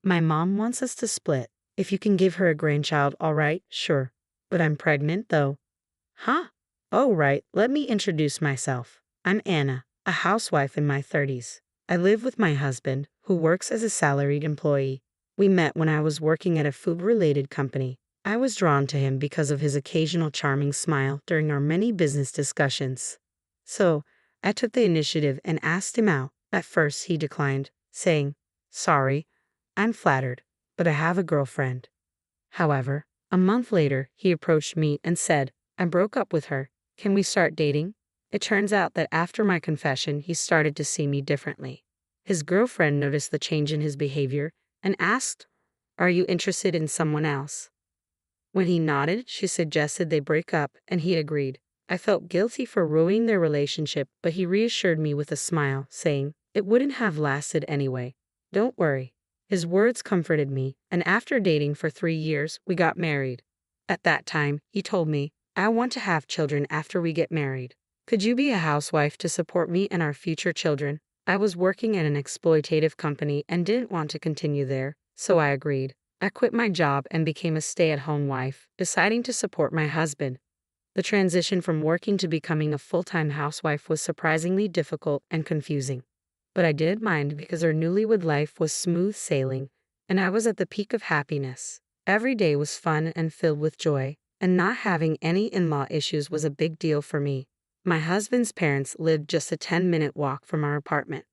My mom wants us to split. If you can give her a grandchild, all right, sure. But I'm pregnant, though. Huh? Oh, right, let me introduce myself. I'm Anna, a housewife in my 30s. I live with my husband, who works as a salaried employee. We met when I was working at a food-related company. I was drawn to him because of his occasional charming smile during our many business discussions. So, I took the initiative and asked him out. At first, he declined, saying, "Sorry, I'm flattered, but I have a girlfriend." However, a month later, he approached me and said, "I broke up with her. Can we start dating?" It turns out that after my confession, he started to see me differently. His girlfriend noticed the change in his behavior and asked, "Are you interested in someone else?" When he nodded, she suggested they break up, and he agreed. I felt guilty for ruining their relationship, but he reassured me with a smile, saying, "It wouldn't have lasted anyway. Don't worry." His words comforted me, and after dating for 3 years, we got married. At that time, he told me, "I want to have children after we get married. Could you be a housewife to support me and our future children?" I was working at an exploitative company and didn't want to continue there, so I agreed. I quit my job and became a stay-at-home wife, deciding to support my husband. The transition from working to becoming a full-time housewife was surprisingly difficult and confusing. But I didn't mind because our newlywed life was smooth sailing, and I was at the peak of happiness. Every day was fun and filled with joy, and not having any in-law issues was a big deal for me. My husband's parents lived just a 10-minute walk from our apartment.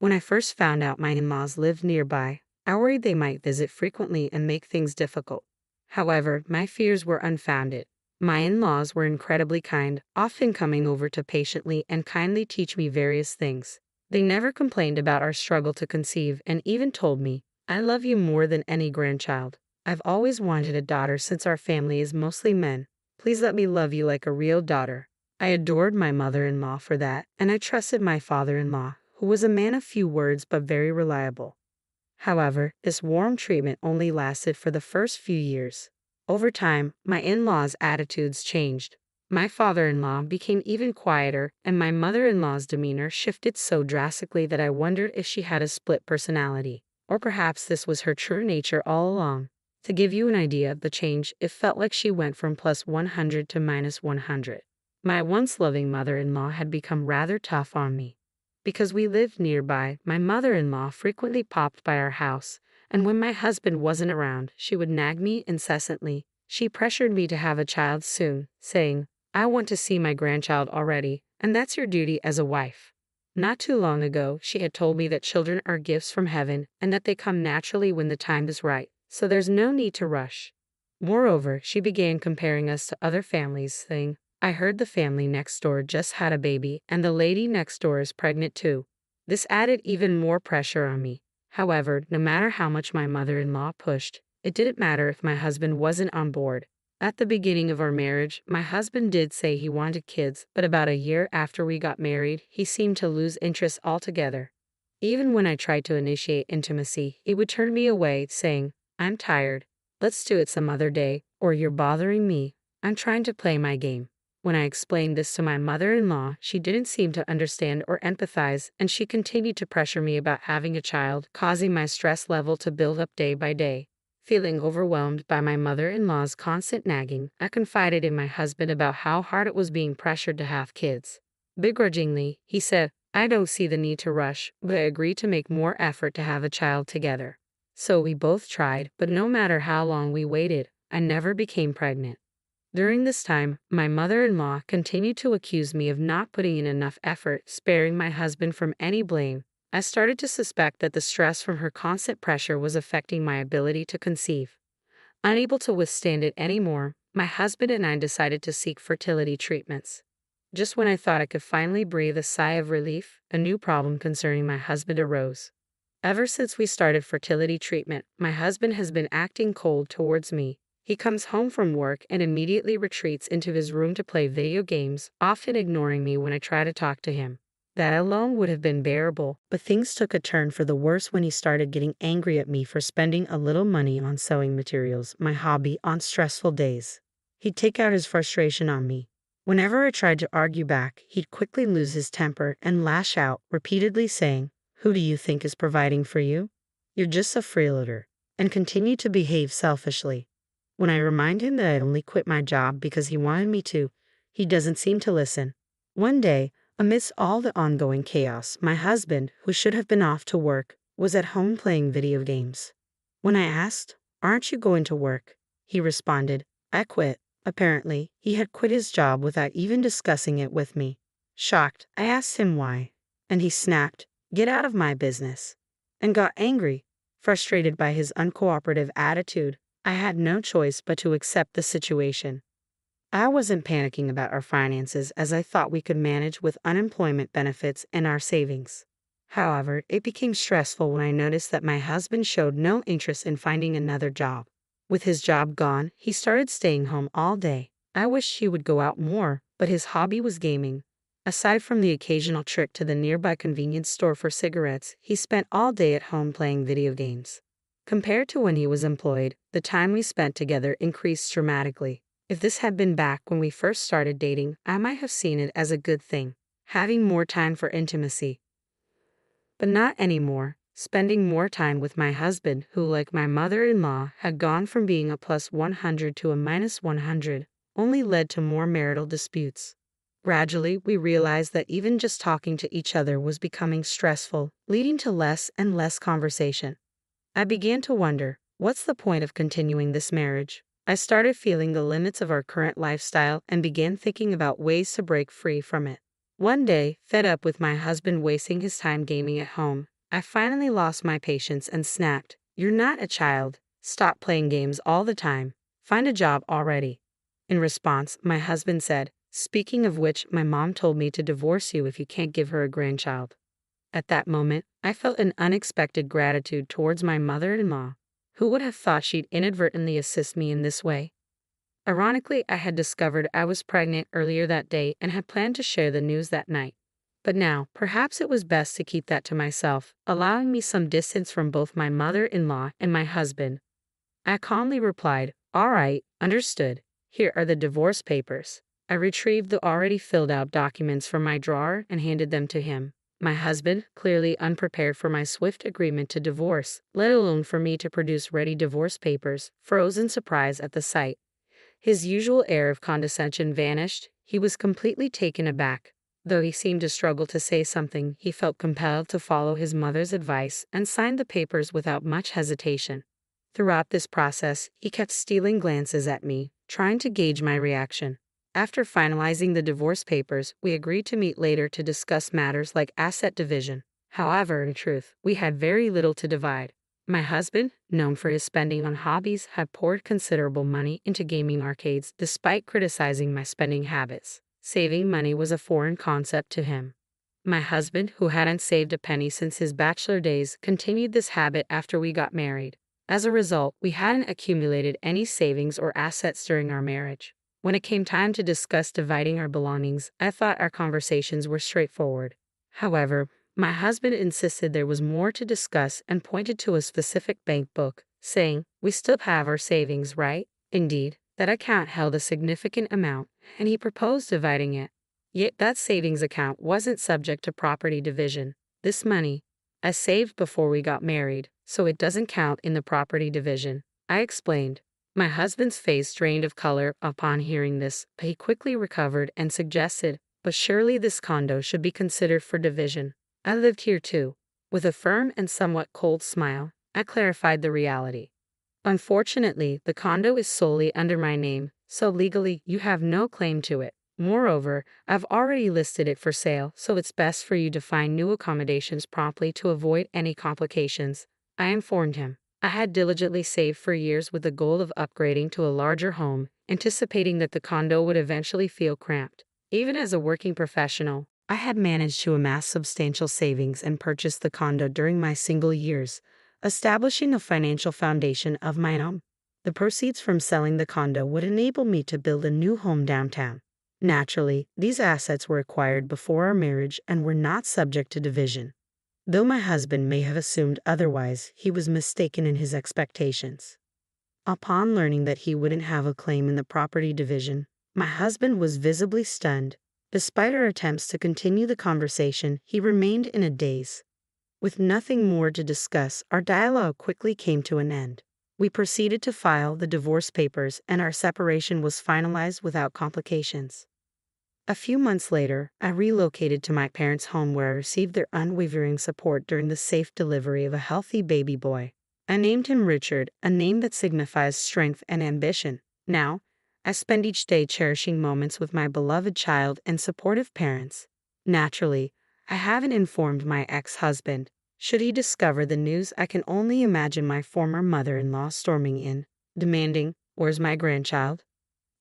When I first found out my in-laws lived nearby, I worried they might visit frequently and make things difficult. However, my fears were unfounded. My in-laws were incredibly kind, often coming over to patiently and kindly teach me various things. They never complained about our struggle to conceive and even told me, "I love you more than any grandchild. I've always wanted a daughter since our family is mostly men. Please let me love you like a real daughter." I adored my mother-in-law for that, and I trusted my father-in-law, who was a man of few words but very reliable. However, this warm treatment only lasted for the first few years. Over time, my in-laws' attitudes changed. My father-in-law became even quieter, and my mother-in-law's demeanor shifted so drastically that I wondered if she had a split personality, or perhaps this was her true nature all along. To give you an idea of the change, it felt like she went from +100 to -100. My once loving mother-in-law had become rather tough on me. Because we lived nearby, my mother-in-law frequently popped by our house, and when my husband wasn't around, she would nag me incessantly. She pressured me to have a child soon, saying, "I want to see my grandchild already, and that's your duty as a wife." Not too long ago, she had told me that children are gifts from heaven and that they come naturally when the time is right, so there's no need to rush. Moreover, she began comparing us to other families, saying, "I heard the family next door just had a baby, and the lady next door is pregnant too." This added even more pressure on me. However, no matter how much my mother-in-law pushed, it didn't matter if my husband wasn't on board. At the beginning of our marriage, my husband did say he wanted kids, but about a year after we got married, he seemed to lose interest altogether. Even when I tried to initiate intimacy, he would turn me away, saying, "I'm tired. Let's do it some other day, or you're bothering me. I'm trying to play my game." When I explained this to my mother-in-law, she didn't seem to understand or empathize, and she continued to pressure me about having a child, causing my stress level to build up day by day. Feeling overwhelmed by my mother-in-law's constant nagging, I confided in my husband about how hard it was being pressured to have kids. Begrudgingly, he said, "I don't see the need to rush," but I agreed to make more effort to have a child together. So we both tried, but no matter how long we waited, I never became pregnant. During this time, my mother-in-law continued to accuse me of not putting in enough effort, sparing my husband from any blame. I started to suspect that the stress from her constant pressure was affecting my ability to conceive. Unable to withstand it anymore, my husband and I decided to seek fertility treatments. Just when I thought I could finally breathe a sigh of relief, a new problem concerning my husband arose. Ever since we started fertility treatment, my husband has been acting cold towards me. He comes home from work and immediately retreats into his room to play video games, often ignoring me when I try to talk to him. That alone would have been bearable, but things took a turn for the worse when he started getting angry at me for spending a little money on sewing materials, my hobby, on stressful days. He'd take out his frustration on me. Whenever I tried to argue back, he'd quickly lose his temper and lash out, repeatedly saying, "Who do you think is providing for you? You're just a freeloader." and continued to behave selfishly. When I remind him that I only quit my job because he wanted me to, he doesn't seem to listen. One day, amidst all the ongoing chaos, my husband, who should have been off to work, was at home playing video games. When I asked, "Aren't you going to work?" he responded, "I quit." Apparently, he had quit his job without even discussing it with me. Shocked, I asked him why, and he snapped, "Get out of my business," and got angry. Frustrated by his uncooperative attitude, I had no choice but to accept the situation. I wasn't panicking about our finances as I thought we could manage with unemployment benefits and our savings. However, it became stressful when I noticed that my husband showed no interest in finding another job. With his job gone, he started staying home all day. I wished he would go out more, but his hobby was gaming. Aside from the occasional trip to the nearby convenience store for cigarettes, he spent all day at home playing video games. Compared to when he was employed, the time we spent together increased dramatically. If this had been back when we first started dating, I might have seen it as a good thing, having more time for intimacy. But not anymore. Spending more time with my husband, who, like my mother-in-law, had gone from being a plus 100 to a minus 100, only led to more marital disputes. Gradually, we realized that even just talking to each other was becoming stressful, leading to less and less conversation. I began to wonder, what's the point of continuing this marriage? I started feeling the limits of our current lifestyle and began thinking about ways to break free from it. One day, fed up with my husband wasting his time gaming at home, I finally lost my patience and snapped, "You're not a child. Stop playing games all the time. Find a job already." In response, my husband said, "Speaking of which, my mom told me to divorce you if you can't give her a grandchild." At that moment, I felt an unexpected gratitude towards my mother-in-law. Who would have thought she'd inadvertently assist me in this way? Ironically, I had discovered I was pregnant earlier that day and had planned to share the news that night. But now, perhaps it was best to keep that to myself, allowing me some distance from both my mother-in-law and my husband. I calmly replied, "All right, understood. Here are the divorce papers." I retrieved the already filled out documents from my drawer and handed them to him. My husband, clearly unprepared for my swift agreement to divorce, let alone for me to produce ready divorce papers, froze in surprise at the sight. His usual air of condescension vanished. He was completely taken aback. Though he seemed to struggle to say something, he felt compelled to follow his mother's advice and signed the papers without much hesitation. Throughout this process, he kept stealing glances at me, trying to gauge my reaction. After finalizing the divorce papers, we agreed to meet later to discuss matters like asset division. However, in truth, we had very little to divide. My husband, known for his spending on hobbies, had poured considerable money into gaming arcades despite criticizing my spending habits. Saving money was a foreign concept to him. My husband, who hadn't saved a penny since his bachelor days, continued this habit after we got married. As a result, we hadn't accumulated any savings or assets during our marriage. When it came time to discuss dividing our belongings, I thought our conversations were straightforward. However, my husband insisted there was more to discuss and pointed to a specific bank book, saying, "We still have our savings, right?" Indeed, that account held a significant amount, and he proposed dividing it. Yet that savings account wasn't subject to property division. This money, I saved before we got married, so it doesn't count in the property division, I explained. My husband's face drained of color upon hearing this, but he quickly recovered and suggested, "But surely this condo should be considered for division. I lived here too." With a firm and somewhat cold smile, I clarified the reality. "Unfortunately, the condo is solely under my name, so legally you have no claim to it. Moreover, I've already listed it for sale, so it's best for you to find new accommodations promptly to avoid any complications," I informed him. I had diligently saved for years with the goal of upgrading to a larger home, anticipating that the condo would eventually feel cramped. Even as a working professional, I had managed to amass substantial savings and purchase the condo during my single years, establishing a financial foundation of my own. The proceeds from selling the condo would enable me to build a new home downtown. Naturally, these assets were acquired before our marriage and were not subject to division. Though my husband may have assumed otherwise, he was mistaken in his expectations. Upon learning that he wouldn't have a claim in the property division, my husband was visibly stunned. Despite our attempts to continue the conversation, he remained in a daze. With nothing more to discuss, our dialogue quickly came to an end. We proceeded to file the divorce papers, and our separation was finalized without complications. A few months later, I relocated to my parents' home where I received their unwavering support during the safe delivery of a healthy baby boy. I named him Richard, a name that signifies strength and ambition. Now, I spend each day cherishing moments with my beloved child and supportive parents. Naturally, I haven't informed my ex-husband. Should he discover the news, I can only imagine my former mother-in-law storming in, demanding, "Where's my grandchild?"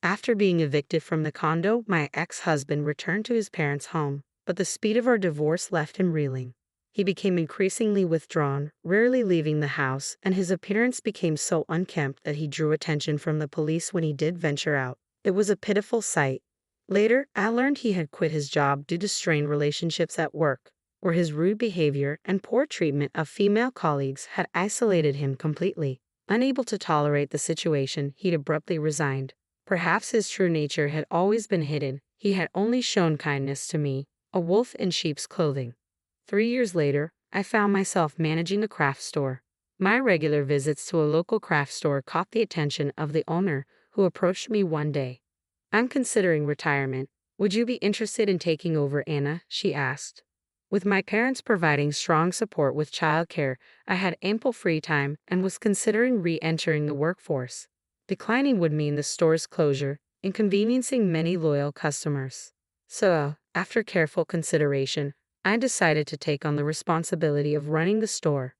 After being evicted from the condo, my ex-husband returned to his parents' home, but the speed of our divorce left him reeling. He became increasingly withdrawn, rarely leaving the house, and his appearance became so unkempt that he drew attention from the police when he did venture out. It was a pitiful sight. Later, I learned he had quit his job due to strained relationships at work, where his rude behavior and poor treatment of female colleagues had isolated him completely. Unable to tolerate the situation, he'd abruptly resigned. Perhaps his true nature had always been hidden. He had only shown kindness to me, a wolf in sheep's clothing. 3 years later, I found myself managing a craft store. My regular visits to a local craft store caught the attention of the owner, who approached me one day. "I'm considering retirement. Would you be interested in taking over, Anna?" she asked. With my parents providing strong support with childcare, I had ample free time and was considering re-entering the workforce. Declining would mean the store's closure, inconveniencing many loyal customers. So, after careful consideration, I decided to take on the responsibility of running the store.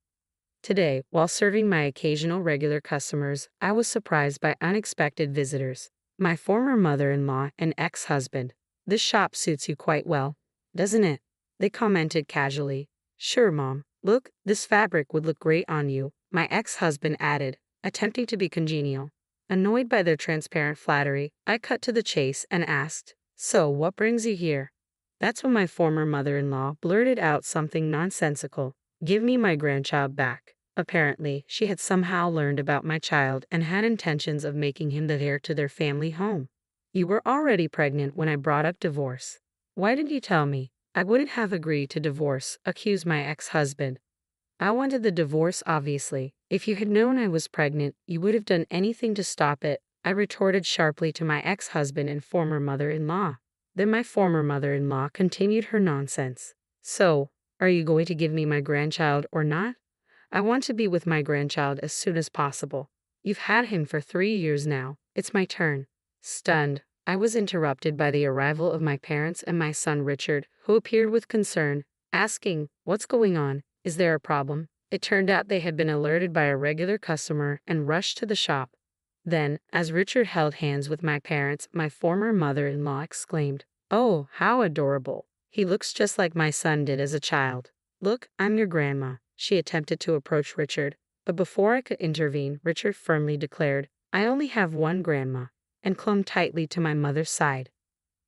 Today, while serving my occasional regular customers, I was surprised by unexpected visitors. My former mother-in-law and ex-husband. "This shop suits you quite well, doesn't it?" they commented casually. "Sure, Mom. Look, this fabric would look great on you," my ex-husband added, attempting to be congenial. Annoyed by their transparent flattery, I cut to the chase and asked, "So, what brings you here?" That's when my former mother-in-law blurted out something nonsensical. "Give me my grandchild back." Apparently, she had somehow learned about my child and had intentions of making him the heir to their family home. "You were already pregnant when I brought up divorce. Why didn't you tell me?" "I wouldn't have agreed to divorce," accused my ex-husband. "I wanted the divorce, obviously. If you had known I was pregnant, you would have done anything to stop it," I retorted sharply to my ex-husband and former mother-in-law. Then my former mother-in-law continued her nonsense. "So, are you going to give me my grandchild or not?" "I want to be with my grandchild as soon as possible. You've had him for 3 years now. It's my turn." Stunned, I was interrupted by the arrival of my parents and my son Richard, who appeared with concern, asking, "What's going on? Is there a problem?" It turned out they had been alerted by a regular customer and rushed to the shop. Then, as Richard held hands with my parents, my former mother-in-law exclaimed, "Oh, how adorable. He looks just like my son did as a child." "Look, I'm your grandma." She attempted to approach Richard, but before I could intervene, Richard firmly declared, "I only have one grandma," and clung tightly to my mother's side.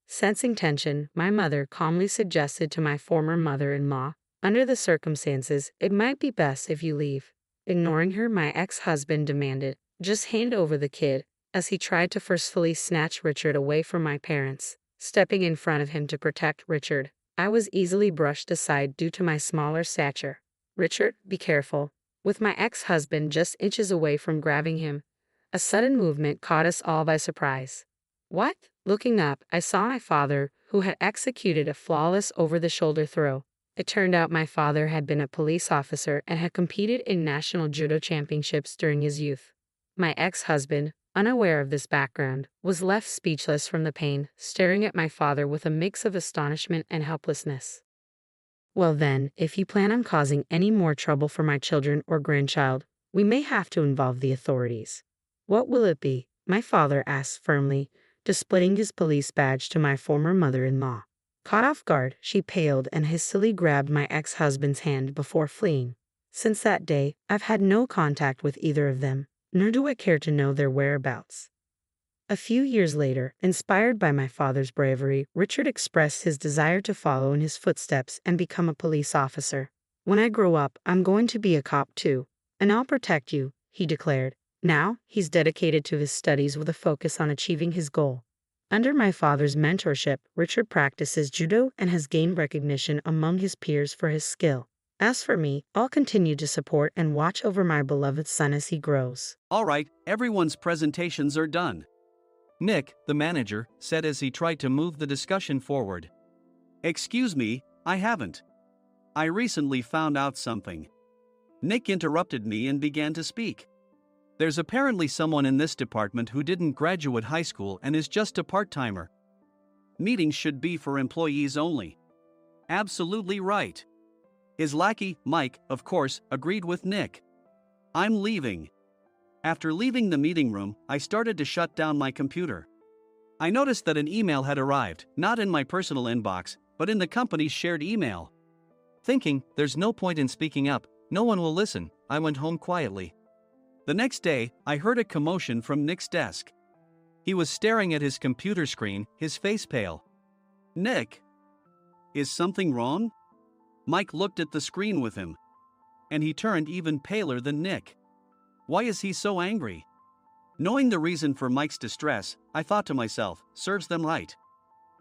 Sensing tension, my mother calmly suggested to my former mother-in-law, "Under the circumstances, it might be best if you leave." Ignoring her, my ex-husband demanded, "Just hand over the kid," as he tried to forcefully snatch Richard away from my parents. Stepping in front of him to protect Richard, I was easily brushed aside due to my smaller stature. "Richard, be careful." With my ex-husband just inches away from grabbing him, a sudden movement caught us all by surprise. "What?" Looking up, I saw my father, who had executed a flawless over-the-shoulder throw. It turned out my father had been a police officer and had competed in national judo championships during his youth. My ex-husband, unaware of this background, was left speechless from the pain, staring at my father with a mix of astonishment and helplessness. "Well then, if you plan on causing any more trouble for my children or grandchild, we may have to involve the authorities." "What will it be?" my father asked firmly, displaying his police badge to my former mother-in-law. Caught off guard, she paled and hastily grabbed my ex-husband's hand before fleeing. Since that day, I've had no contact with either of them, nor do I care to know their whereabouts. A few years later, inspired by my father's bravery, Richard expressed his desire to follow in his footsteps and become a police officer. "When I grow up, I'm going to be a cop too, and I'll protect you," he declared. Now, he's dedicated to his studies with a focus on achieving his goal. Under my father's mentorship, Richard practices judo and has gained recognition among his peers for his skill. As for me, I'll continue to support and watch over my beloved son as he grows. All right, everyone's presentations are done, Nick, the manager, said as he tried to move the discussion forward. Excuse me, I haven't. I recently found out something. Nick interrupted me and began to speak. There's apparently someone in this department who didn't graduate high school and is just a part-timer. Meetings should be for employees only. Absolutely right. His lackey, Mike, of course, agreed with Nick. I'm leaving. After leaving the meeting room, I started to shut down my computer. I noticed that an email had arrived, not in my personal inbox, but in the company's shared email. Thinking, there's no point in speaking up, no one will listen, I went home quietly. The next day, I heard a commotion from Nick's desk. He was staring at his computer screen, his face pale. Nick! Is something wrong? Mike looked at the screen with him. And he turned even paler than Nick. Why is he so angry? Knowing the reason for Mike's distress, I thought to myself, serves them right.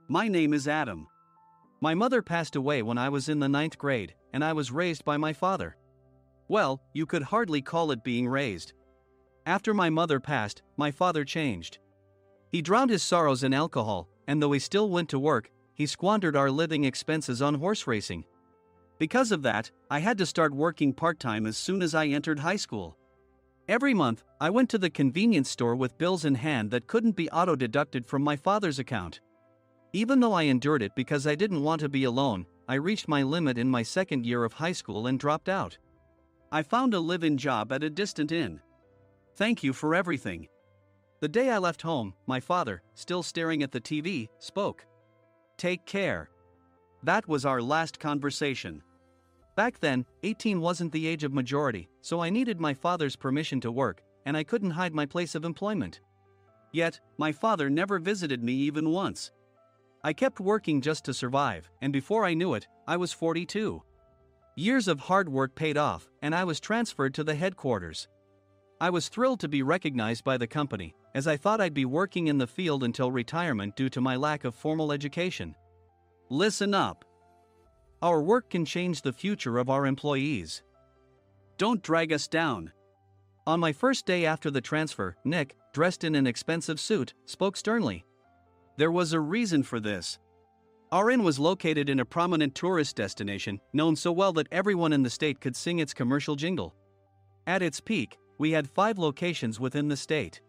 My name is Adam. My mother passed away when I was in the 9th grade, and I was raised by my father. Well, you could hardly call it being raised. After my mother passed, my father changed. He drowned his sorrows in alcohol, and though he still went to work, he squandered our living expenses on horse racing. Because of that, I had to start working part-time as soon as I entered high school. Every month, I went to the convenience store with bills in hand that couldn't be auto-deducted from my father's account. Even though I endured it because I didn't want to be alone, I reached my limit in my second year of high school and dropped out. I found a live-in job at a distant inn. Thank you for everything. The day I left home, my father, still staring at the TV, spoke. Take care. That was our last conversation. Back then, 18 wasn't the age of majority, so I needed my father's permission to work, and I couldn't hide my place of employment. Yet, my father never visited me even once. I kept working just to survive, and before I knew it, I was 42. Years of hard work paid off, and I was transferred to the headquarters. I was thrilled to be recognized by the company, as I thought I'd be working in the field until retirement due to my lack of formal education. Listen up. Our work can change the future of our employees. Don't drag us down. On my first day after the transfer, Nick, dressed in an expensive suit, spoke sternly. There was a reason for this. Our inn was located in a prominent tourist destination, known so well that everyone in the state could sing its commercial jingle. At its peak, we had 5 locations within the state.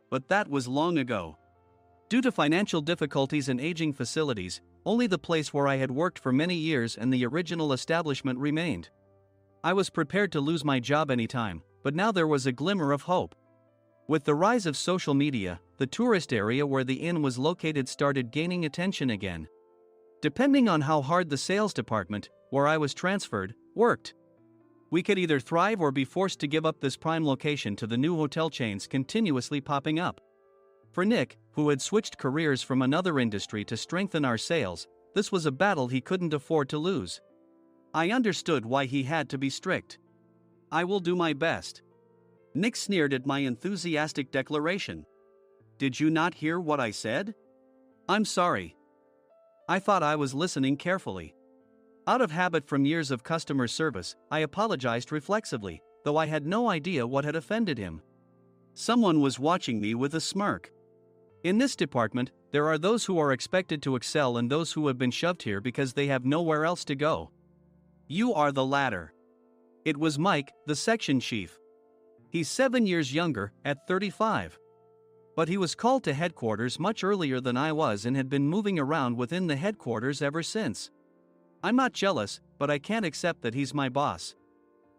But that was long ago. Due to financial difficulties and aging facilities, only the place where I had worked for many years and the original establishment remained. I was prepared to lose my job anytime, but now there was a glimmer of hope. With the rise of social media, the tourist area where the inn was located started gaining attention again. Depending on how hard the sales department, where I was transferred, worked, we could either thrive or be forced to give up this prime location to the new hotel chains continuously popping up. For Nick, who had switched careers from another industry to strengthen our sales, this was a battle he couldn't afford to lose. I understood why he had to be strict. I will do my best. Nick sneered at my enthusiastic declaration. Did you not hear what I said? I'm sorry. I thought I was listening carefully. Out of habit from years of customer service, I apologized reflexively, though I had no idea what had offended him. Someone was watching me with a smirk. In this department, there are those who are expected to excel and those who have been shoved here because they have nowhere else to go. You are the latter. It was Mike, the section chief. He's 7 years younger, at 35. But he was called to headquarters much earlier than I was and had been moving around within the headquarters ever since. I'm not jealous, but I can't accept that he's my boss.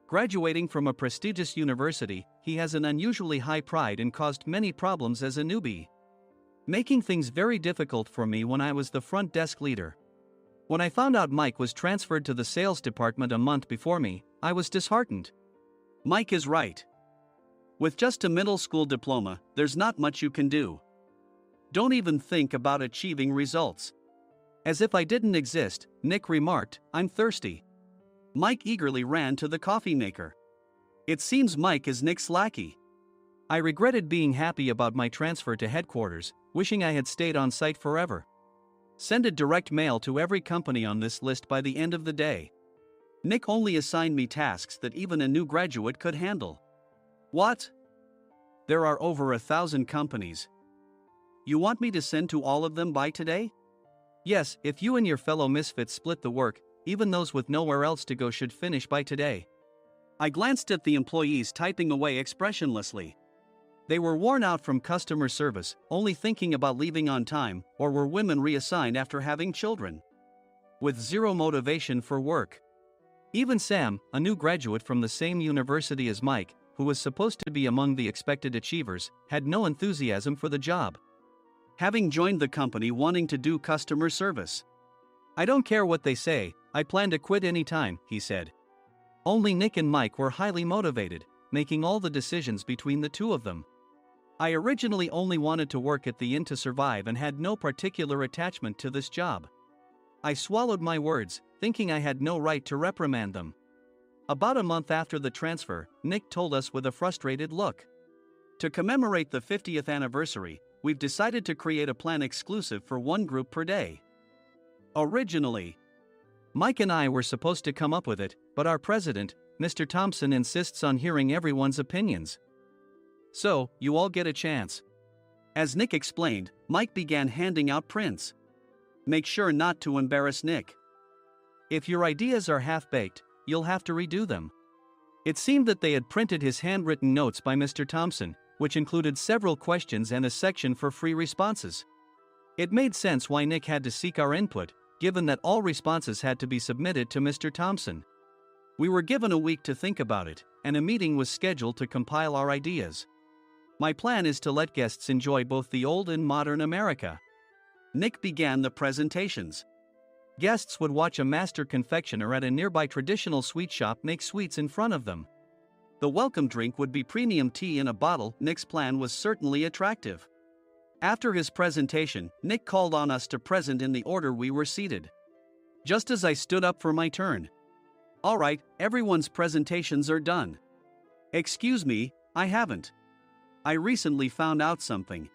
Graduating from a prestigious university, he has an unusually high pride and caused many problems as a newbie, making things very difficult for me when I was the front desk leader. When I found out Mike was transferred to the sales department a month before me, I was disheartened. Mike is right. With just a middle school diploma, there's not much you can do. Don't even think about achieving results. As if I didn't exist, Nick remarked, I'm thirsty. Mike eagerly ran to the coffee maker. It seems Mike is Nick's lackey. I regretted being happy about my transfer to headquarters, wishing I had stayed on site forever. Send a direct mail to every company on this list by the end of the day. Nick only assigned me tasks that even a new graduate could handle. What? There are over 1,000 companies. You want me to send to all of them by today? Yes, if you and your fellow misfits split the work, even those with nowhere else to go should finish by today. I glanced at the employees typing away expressionlessly. They were worn out from customer service, only thinking about leaving on time, or were women reassigned after having children. With zero motivation for work. Even Sam, a new graduate from the same university as Mike, who was supposed to be among the expected achievers, had no enthusiasm for the job. Having joined the company wanting to do customer service. I don't care what they say, I plan to quit anytime, he said. Only Nick and Mike were highly motivated, making all the decisions between the two of them. I originally only wanted to work at the inn to survive and had no particular attachment to this job. I swallowed my words, thinking I had no right to reprimand them. About a month after the transfer, Nick told us with a frustrated look. To commemorate the 50th anniversary, we've decided to create a plan exclusive for one group per day. Originally, Mike and I were supposed to come up with it, but our president, Mr. Thompson, insists on hearing everyone's opinions. So, you all get a chance. As Nick explained, Mike began handing out prints. Make sure not to embarrass Nick. If your ideas are half-baked, you'll have to redo them. It seemed that they had printed his handwritten notes by Mr. Thompson, which included several questions and a section for free responses. It made sense why Nick had to seek our input, given that all responses had to be submitted to Mr. Thompson. We were given a week to think about it, and a meeting was scheduled to compile our ideas. My plan is to let guests enjoy both the old and modern America. Nick began the presentations. Guests would watch a master confectioner at a nearby traditional sweet shop make sweets in front of them. The welcome drink would be premium tea in a bottle. Nick's plan was certainly attractive. After his presentation, Nick called on us to present in the order we were seated. Just as I stood up for my turn. All right, everyone's presentations are done. Excuse me, I haven't. I recently found out something.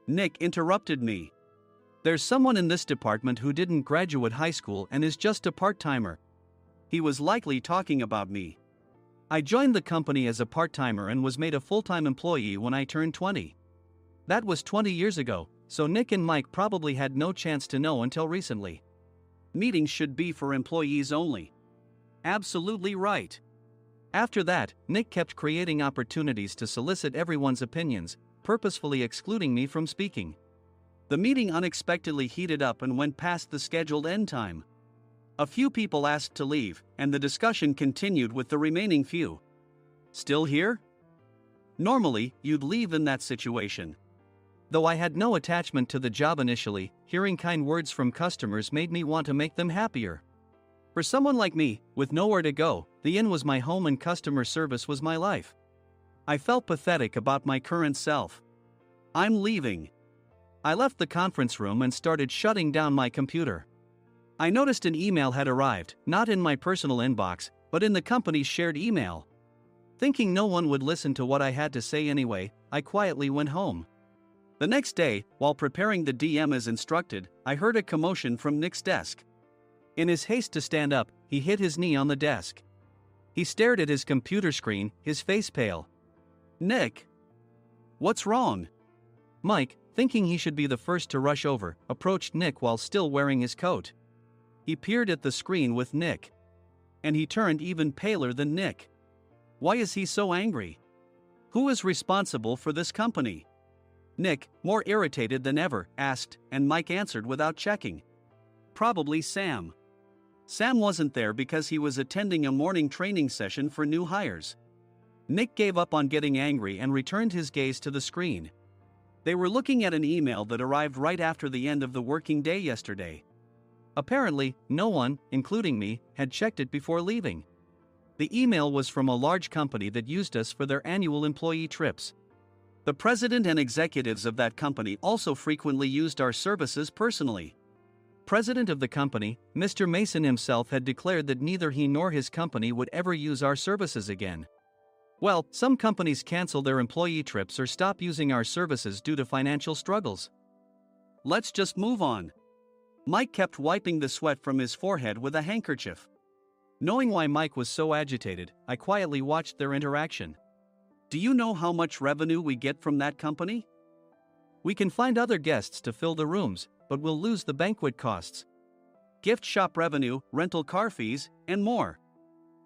Nick interrupted me. There's someone in this department who didn't graduate high school and is just a part-timer. He was likely talking about me. I joined the company as a part-timer and was made a full-time employee when I turned 20. That was 20 years ago, so Nick and Mike probably had no chance to know until recently. Meetings should be for employees only. Absolutely right. After that, Nick kept creating opportunities to solicit everyone's opinions, purposefully excluding me from speaking. The meeting unexpectedly heated up and went past the scheduled end time. A few people asked to leave, and the discussion continued with the remaining few. Still here? Normally, you'd leave in that situation. Though I had no attachment to the job initially, hearing kind words from customers made me want to make them happier. For someone like me, with nowhere to go, the inn was my home and customer service was my life. I felt pathetic about my current self. I'm leaving. I left the conference room and started shutting down my computer. I noticed an email had arrived, not in my personal inbox, but in the company's shared email. Thinking no one would listen to what I had to say anyway, I quietly went home. The next day, while preparing the DM as instructed, I heard a commotion from Nick's desk. In his haste to stand up, he hit his knee on the desk. He stared at his computer screen, his face pale. Nick! What's wrong? Mike, thinking he should be the first to rush over, approached Nick while still wearing his coat. He peered at the screen with Nick. And he turned even paler than Nick. Why is he so angry? Who is responsible for this company? Nick, more irritated than ever, asked, and Mike answered without checking. Probably Sam. Sam wasn't there because he was attending a morning training session for new hires. Nick gave up on getting angry and returned his gaze to the screen. They were looking at an email that arrived right after the end of the working day yesterday. Apparently, no one, including me, had checked it before leaving. The email was from a large company that used us for their annual employee trips. The president and executives of that company also frequently used our services personally. President of the company, Mr. Mason himself, had declared that neither he nor his company would ever use our services again. Well, some companies cancel their employee trips or stop using our services due to financial struggles. Let's just move on. Mike kept wiping the sweat from his forehead with a handkerchief. Knowing why Mike was so agitated, I quietly watched their interaction. Do you know how much revenue we get from that company? We can find other guests to fill the rooms, but we'll lose the banquet costs, gift shop revenue, rental car fees, and more.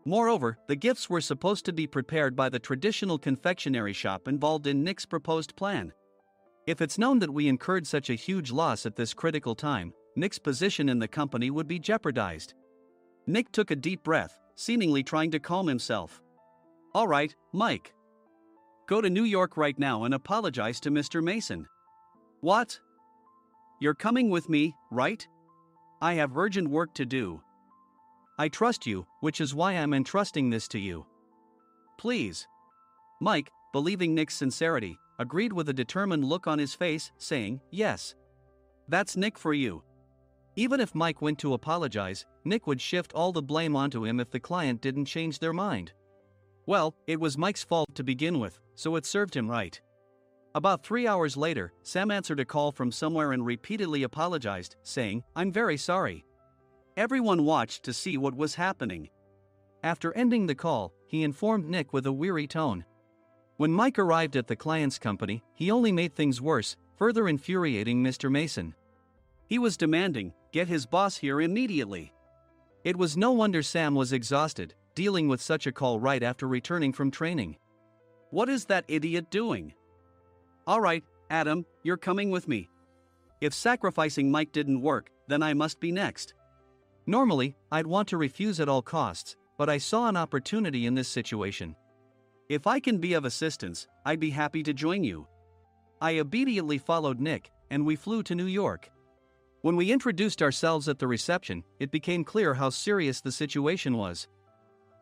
Moreover, the gifts were supposed to be prepared by the traditional confectionery shop involved in Nick's proposed plan. If it's known that we incurred such a huge loss at this critical time, Nick's position in the company would be jeopardized. Nick took a deep breath, seemingly trying to calm himself. All right, Mike. Go to New York right now and apologize to Mr. Mason. What? You're coming with me, right? I have urgent work to do. I trust you, which is why I'm entrusting this to you. Please. Mike, believing Nick's sincerity, agreed with a determined look on his face, saying, yes. That's Nick for you. Even if Mike went to apologize, Nick would shift all the blame onto him if the client didn't change their mind. Well, it was Mike's fault to begin with, so it served him right. About 3 hours later, Sam answered a call from somewhere and repeatedly apologized, saying, I'm very sorry. Everyone watched to see what was happening. After ending the call, he informed Nick with a weary tone. When Mike arrived at the client's company, he only made things worse, further infuriating Mr. Mason. He was demanding, get his boss here immediately. It was no wonder Sam was exhausted, dealing with such a call right after returning from training. What is that idiot doing? All right, Adam, you're coming with me. If sacrificing Mike didn't work, then I must be next. Normally, I'd want to refuse at all costs, but I saw an opportunity in this situation. If I can be of assistance, I'd be happy to join you. I obediently followed Nick, and we flew to New York. When we introduced ourselves at the reception, it became clear how serious the situation was,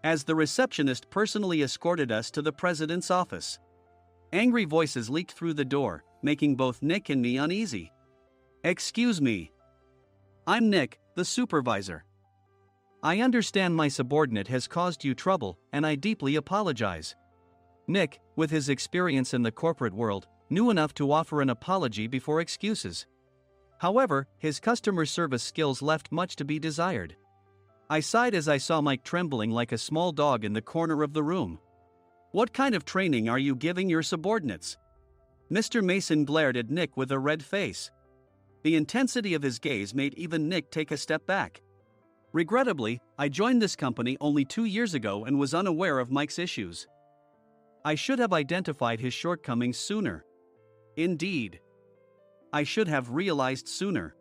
as the receptionist personally escorted us to the president's office. Angry voices leaked through the door, making both Nick and me uneasy. Excuse me. I'm Nick, the supervisor. I understand my subordinate has caused you trouble, and I deeply apologize. Nick, with his experience in the corporate world, knew enough to offer an apology before excuses. However, his customer service skills left much to be desired. I sighed as I saw Mike trembling like a small dog in the corner of the room. What kind of training are you giving your subordinates? Mr. Mason glared at Nick with a red face. The intensity of his gaze made even Nick take a step back. Regrettably, I joined this company only 2 years ago and was unaware of Mike's issues. I should have identified his shortcomings sooner. Indeed. I should have realized sooner.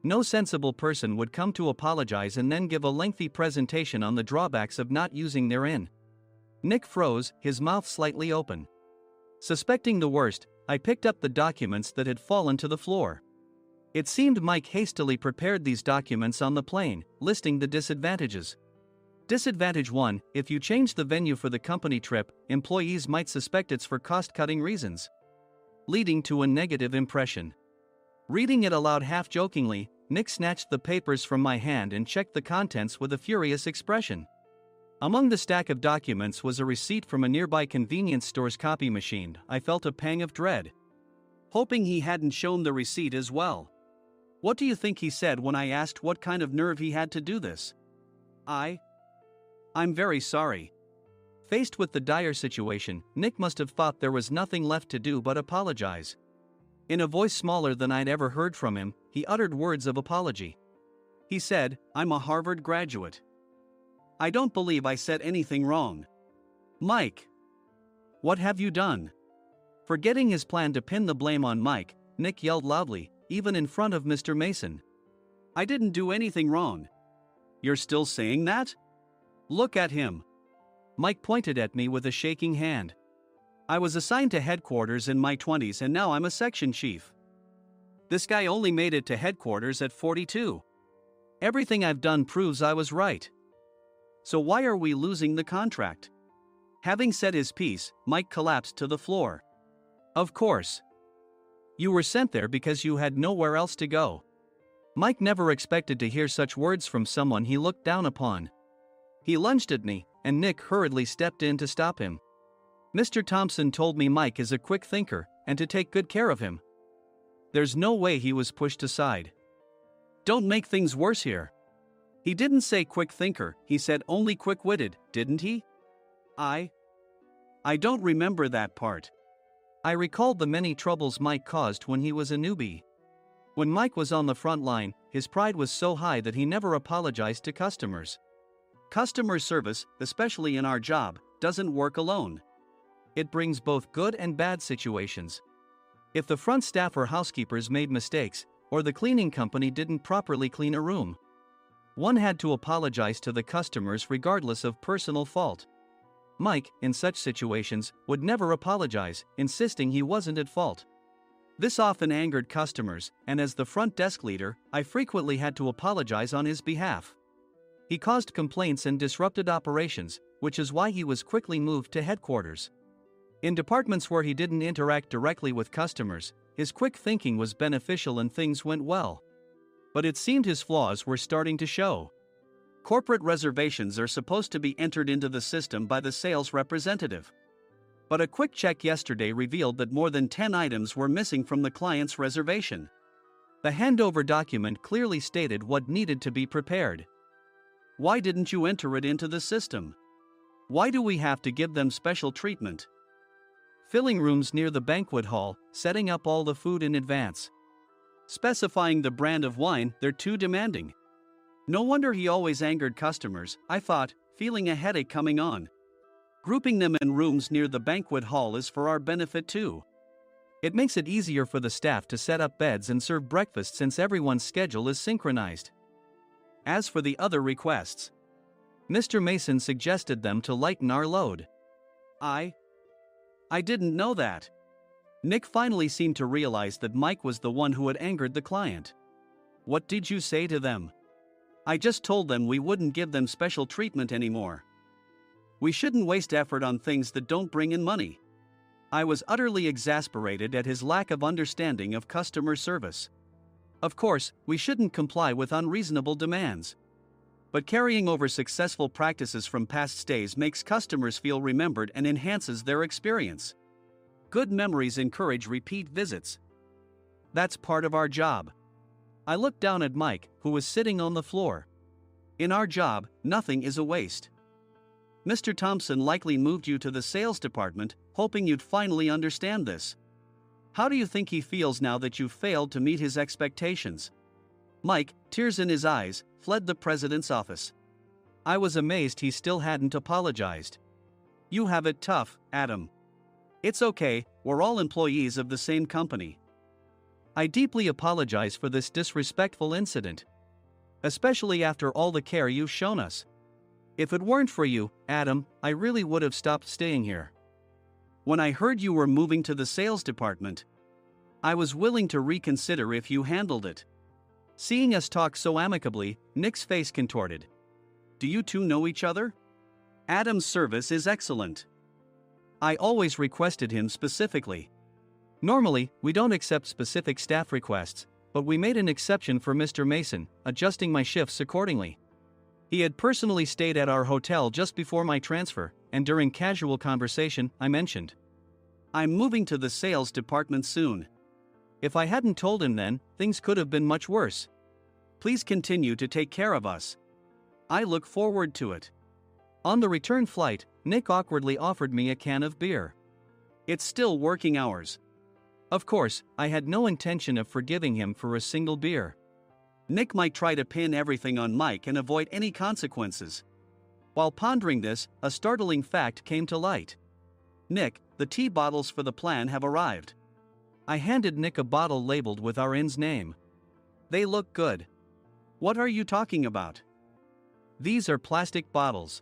No sensible person would come to apologize and then give a lengthy presentation on the drawbacks of not using their in. Nick froze, his mouth slightly open. Suspecting the worst, I picked up the documents that had fallen to the floor. It seemed Mike hastily prepared these documents on the plane, listing the disadvantages. Disadvantage 1: if you change the venue for the company trip, employees might suspect it's for cost-cutting reasons, leading to a negative impression. Reading it aloud half-jokingly, Nick snatched the papers from my hand and checked the contents with a furious expression. Among the stack of documents was a receipt from a nearby convenience store's copy machine. I felt a pang of dread, hoping he hadn't shown the receipt as well. What do you think he said when I asked what kind of nerve he had to do this? I'm very sorry. Faced with the dire situation, Nick must have thought there was nothing left to do but apologize. In a voice smaller than I'd ever heard from him, he uttered words of apology. He said, I'm a Harvard graduate. I don't believe I said anything wrong. Mike. What have you done? Forgetting his plan to pin the blame on Mike, Nick yelled loudly, even in front of Mr. Mason. I didn't do anything wrong. You're still saying that? Look at him. Mike pointed at me with a shaking hand. I was assigned to headquarters in my 20s and now I'm a section chief. This guy only made it to headquarters at 42. Everything I've done proves I was right. So why are we losing the contract? Having said his piece, Mike collapsed to the floor. Of course. You were sent there because you had nowhere else to go. Mike never expected to hear such words from someone he looked down upon. He lunged at me, and Nick hurriedly stepped in to stop him. Mr. Thompson told me Mike is a quick thinker, and to take good care of him. There's no way he was pushed aside. Don't make things worse here. He didn't say quick thinker, he said only quick-witted, didn't he? I don't remember that part. I recalled the many troubles Mike caused when he was a newbie. When Mike was on the front line, his pride was so high that he never apologized to customers. Customer service, especially in our job, doesn't work alone. It brings both good and bad situations. If the front staff or housekeepers made mistakes, or the cleaning company didn't properly clean a room, one had to apologize to the customers regardless of personal fault. Mike, in such situations, would never apologize, insisting he wasn't at fault. This often angered customers, and as the front desk leader, I frequently had to apologize on his behalf. He caused complaints and disrupted operations, which is why he was quickly moved to headquarters. In departments where he didn't interact directly with customers, his quick thinking was beneficial and things went well. But it seemed his flaws were starting to show. Corporate reservations are supposed to be entered into the system by the sales representative. But a quick check yesterday revealed that more than 10 items were missing from the client's reservation. The handover document clearly stated what needed to be prepared. Why didn't you enter it into the system? Why do we have to give them special treatment? Filling rooms near the banquet hall, setting up all the food in advance. Specifying the brand of wine, they're too demanding. No wonder he always angered customers, I thought, feeling a headache coming on. Grouping them in rooms near the banquet hall is for our benefit too. It makes it easier for the staff to set up beds and serve breakfast since everyone's schedule is synchronized. As for the other requests, Mr. Mason suggested them to lighten our load. I didn't know that. Nick finally seemed to realize that Mike was the one who had angered the client. What did you say to them? I just told them we wouldn't give them special treatment anymore. We shouldn't waste effort on things that don't bring in money. I was utterly exasperated at his lack of understanding of customer service. Of course, we shouldn't comply with unreasonable demands. But carrying over successful practices from past stays makes customers feel remembered and enhances their experience. Good memories encourage repeat visits. That's part of our job. I looked down at Mike, who was sitting on the floor. In our job, nothing is a waste. Mr. Thompson likely moved you to the sales department, hoping you'd finally understand this. How do you think he feels now that you failed to meet his expectations? Mike, tears in his eyes, fled the president's office. I was amazed he still hadn't apologized. You have it tough, Adam. It's okay, we're all employees of the same company. I deeply apologize for this disrespectful incident. Especially after all the care you've shown us. If it weren't for you, Adam, I really would have stopped staying here. When I heard you were moving to the sales department, I was willing to reconsider if you handled it. Seeing us talk so amicably, Nick's face contorted. Do you two know each other? Adam's service is excellent. I always requested him specifically. Normally, we don't accept specific staff requests, but we made an exception for Mr. Mason, adjusting my shifts accordingly. He had personally stayed at our hotel just before my transfer, and during casual conversation, I mentioned, I'm moving to the sales department soon. If I hadn't told him then, things could have been much worse. Please continue to take care of us. I look forward to it. On the return flight, Nick awkwardly offered me a can of beer. It's still working hours. Of course, I had no intention of forgiving him for a single beer. Nick might try to pin everything on Mike and avoid any consequences. While pondering this, a startling fact came to light. Nick, the tea bottles for the plan have arrived. I handed Nick a bottle labeled with our inn's name. They look good. What are you talking about? These are plastic bottles.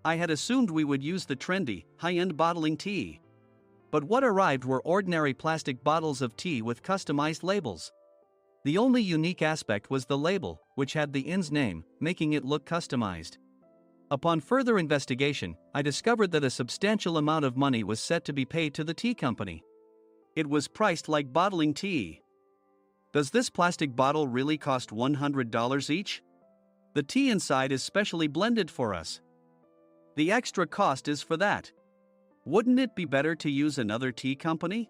I had assumed we would use the trendy, high-end bottling tea. But what arrived were ordinary plastic bottles of tea with customized labels. The only unique aspect was the label, which had the inn's name, making it look customized. Upon further investigation, I discovered that a substantial amount of money was set to be paid to the tea company. It was priced like bottling tea. Does this plastic bottle really cost $100 each? The tea inside is specially blended for us. The extra cost is for that. Wouldn't it be better to use another tea company?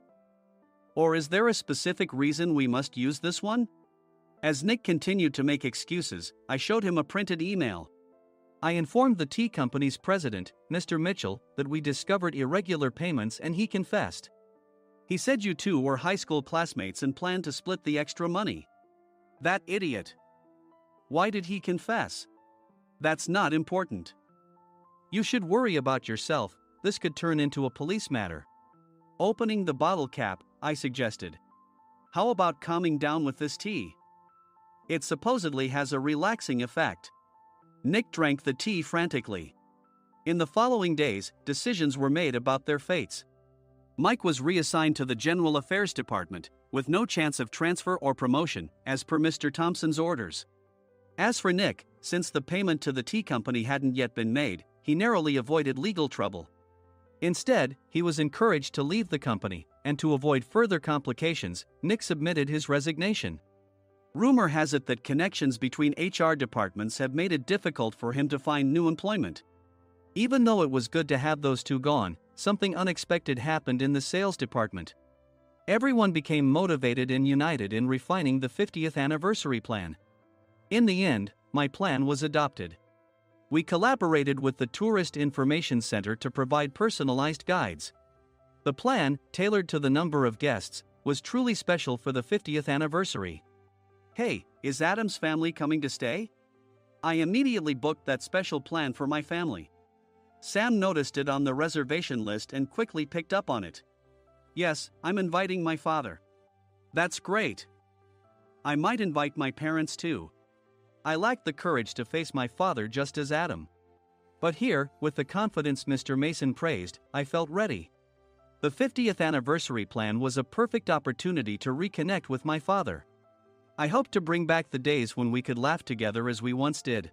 Or is there a specific reason we must use this one? As Nick continued to make excuses, I showed him a printed email. I informed the tea company's president, Mr. Mitchell, that we discovered irregular payments and he confessed. He said you two were high school classmates and planned to split the extra money. That idiot. Why did he confess? That's not important. You should worry about yourself, this could turn into a police matter. Opening the bottle cap, I suggested. How about calming down with this tea? It supposedly has a relaxing effect. Nick drank the tea frantically. In the following days, decisions were made about their fates. Mike was reassigned to the General Affairs Department, with no chance of transfer or promotion, as per Mr. Thompson's orders. As for Nick, since the payment to the tea company hadn't yet been made, he narrowly avoided legal trouble. Instead, he was encouraged to leave the company, and to avoid further complications, Nick submitted his resignation. Rumor has it that connections between HR departments have made it difficult for him to find new employment. Even though it was good to have those two gone, something unexpected happened in the sales department. Everyone became motivated and united in refining the 50th anniversary plan. In the end, my plan was adopted. We collaborated with the Tourist Information Center to provide personalized guides. The plan, tailored to the number of guests, was truly special for the 50th anniversary. Hey, is Adam's family coming to stay? I immediately booked that special plan for my family. Sam noticed it on the reservation list and quickly picked up on it. Yes, I'm inviting my father. That's great. I might invite my parents too. I lacked the courage to face my father just as Adam. But here, with the confidence Mr. Mason praised, I felt ready. The 50th anniversary plan was a perfect opportunity to reconnect with my father. I hoped to bring back the days when we could laugh together as we once did.